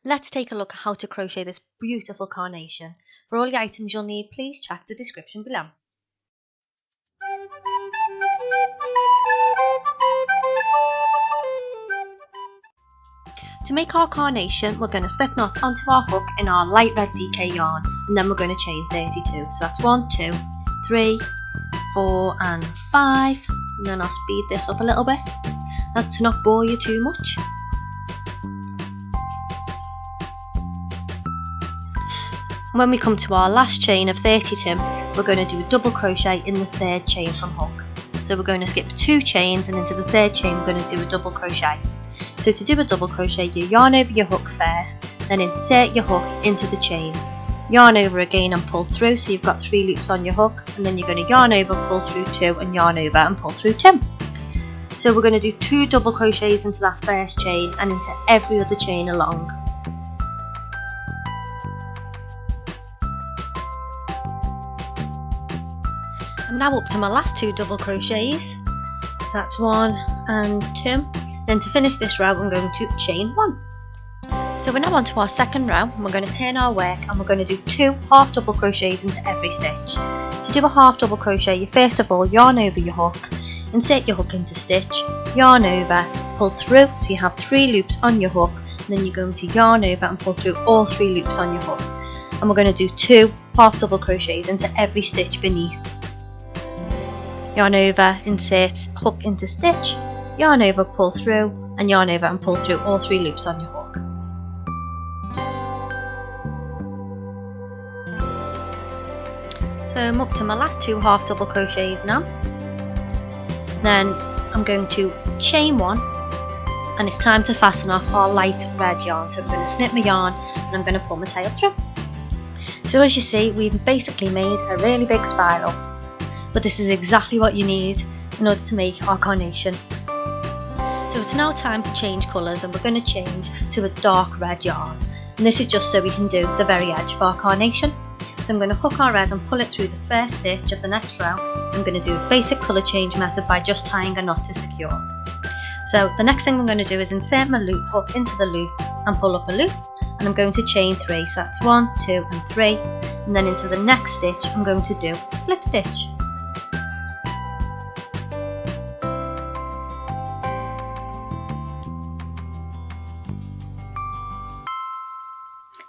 Let's take a look at how to crochet this beautiful carnation. For all the items you'll need, please check the description below. To make our carnation, we're going to slip knot onto our hook in our light red DK yarn, and then we're going to chain 32. So that's 1, 2, 3, 4 and 5, and then I'll speed this up a little bit as to not bore you too much. When we come to our last chain of 32, we're going to do a double crochet in the third chain from hook. So we're going to skip 2 chains, and into the third chain we're going to do a double crochet. So to do a double crochet, you yarn over your hook first, then insert your hook into the chain, yarn over again and pull through, so you've got 3 loops on your hook, and then you're going to yarn over, pull through 2 and yarn over and pull through 2. So we're going to do 2 double crochets into that first chain and into every other chain along. I'm now up to my last 2 double crochets, so that's 1 and 2. Then to finish this row I'm going to chain 1. So we're now on to our second row, and we're going to turn our work and we're going to do 2 half double crochets into every stitch. To do a half double crochet, you first of all yarn over your hook, insert your hook into stitch, yarn over, pull through, so you have 3 loops on your hook, and then you're going to yarn over and pull through all 3 loops on your hook. And we're going to do 2 half double crochets into every stitch beneath. Yarn over, insert hook into stitch, yarn over, pull through, and yarn over and pull through all 3 loops on your hook. So I'm up to my last 2 half double crochets now. Then I'm going to chain 1, and it's time to fasten off our light red yarn. So I'm going to snip my yarn and I'm going to pull my tail through. So as you see, we've basically made a really big spiral, but this is exactly what you need in order to make our carnation. So it's now time to change colours, and we're going to change to a dark red yarn, and this is just so we can do the very edge of our carnation. So I'm going to hook our red and pull it through the first stitch of the next row. I'm going to do a basic colour change method by just tying a knot to secure. So the next thing I'm going to do is insert my loop hook into the loop and pull up a loop, and I'm going to chain 3, so that's 1, 2 and 3, and then into the next stitch I'm going to do a slip stitch.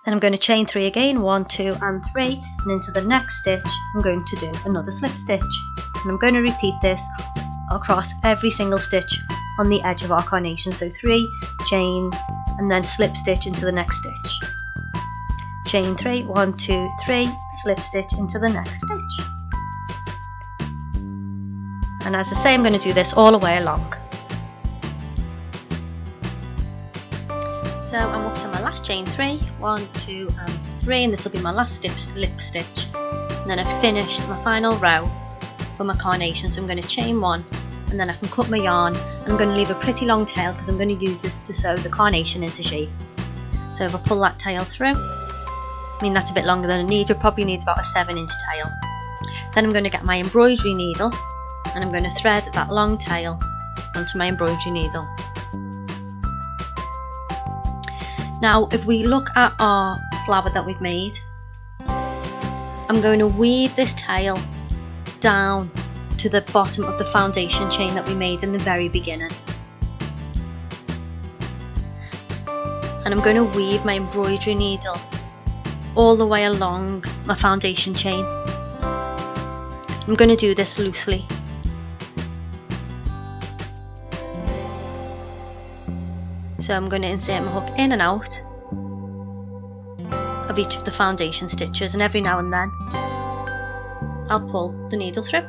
Then I'm going to chain 3 again, 1, 2 and 3, and into the next stitch I'm going to do another slip stitch, and I'm going to repeat this across every single stitch on the edge of our carnation. So 3 chains and then slip stitch into the next stitch, chain 3, 1, 2, 3, slip stitch into the next stitch. And as I say, I'm going to do this all the way along. So I'm up to my last chain 3, 1, 2 and 3, and this will be my last slip stitch, and then I've finished my final row for my carnation. So I'm going to chain 1, and then I can cut my yarn, and I'm going to leave a pretty long tail because I'm going to use this to sew the carnation into shape. So if I pull that tail through, I mean that's a bit longer than I need, it probably needs about a 7-inch tail. Then I'm going to get my embroidery needle, and I'm going to thread that long tail onto my embroidery needle. Now if we look at our flower that we've made, I'm going to weave this tail down to the bottom of the foundation chain that we made in the very beginning, and I'm going to weave my embroidery needle all the way along my foundation chain. I'm going to do this loosely. So I'm going to insert my hook in and out of each of the foundation stitches, and every now and then I'll pull the needle through.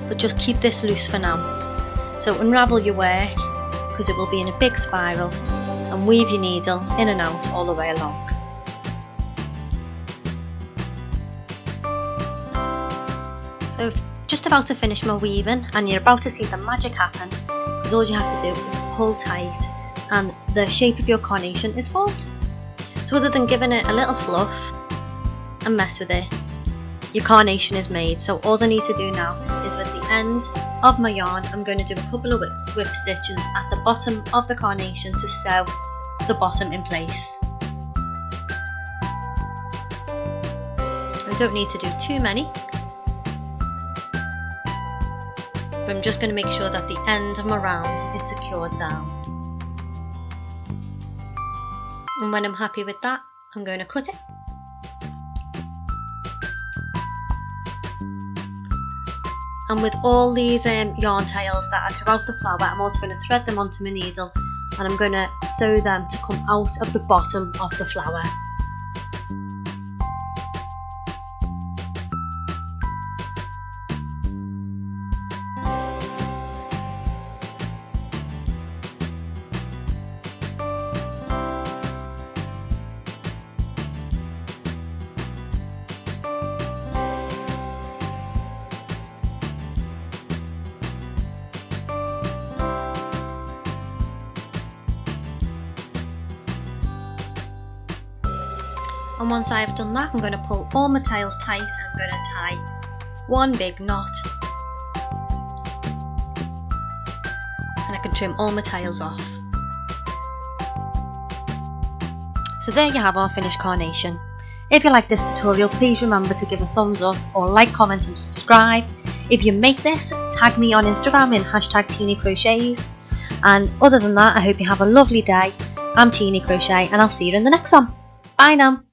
But just keep this loose for now. So unravel your work, because it will be in a big spiral, and weave your needle in and out all the way along. So just about to finish my weaving, and you're about to see the magic happen, because all you have to do is pull tight and the shape of your carnation is formed. So other than giving it a little fluff and mess with it, your carnation is made. So all I need to do now is with the end of my yarn, I'm going to do a couple of whip stitches at the bottom of the carnation to sew the bottom in place. I don't need to do too many, but I'm just going to make sure that the end of my round is secured down. And when I'm happy with that, I'm going to cut it. And with all these yarn tails that are throughout the flower, I'm also going to thread them onto my needle, and I'm going to sew them to come out of the bottom of the flower. And once I've done that, I'm going to pull all my tails tight and I'm going to tie one big knot, and I can trim all my tails off. So there you have our finished carnation. If you like this tutorial, please remember to give a thumbs up or like, comment and subscribe. If you make this, tag me on Instagram in #TeenieCrochets. And other than that, I hope you have a lovely day. I'm Teenie Crochet and I'll see you in the next one. Bye now.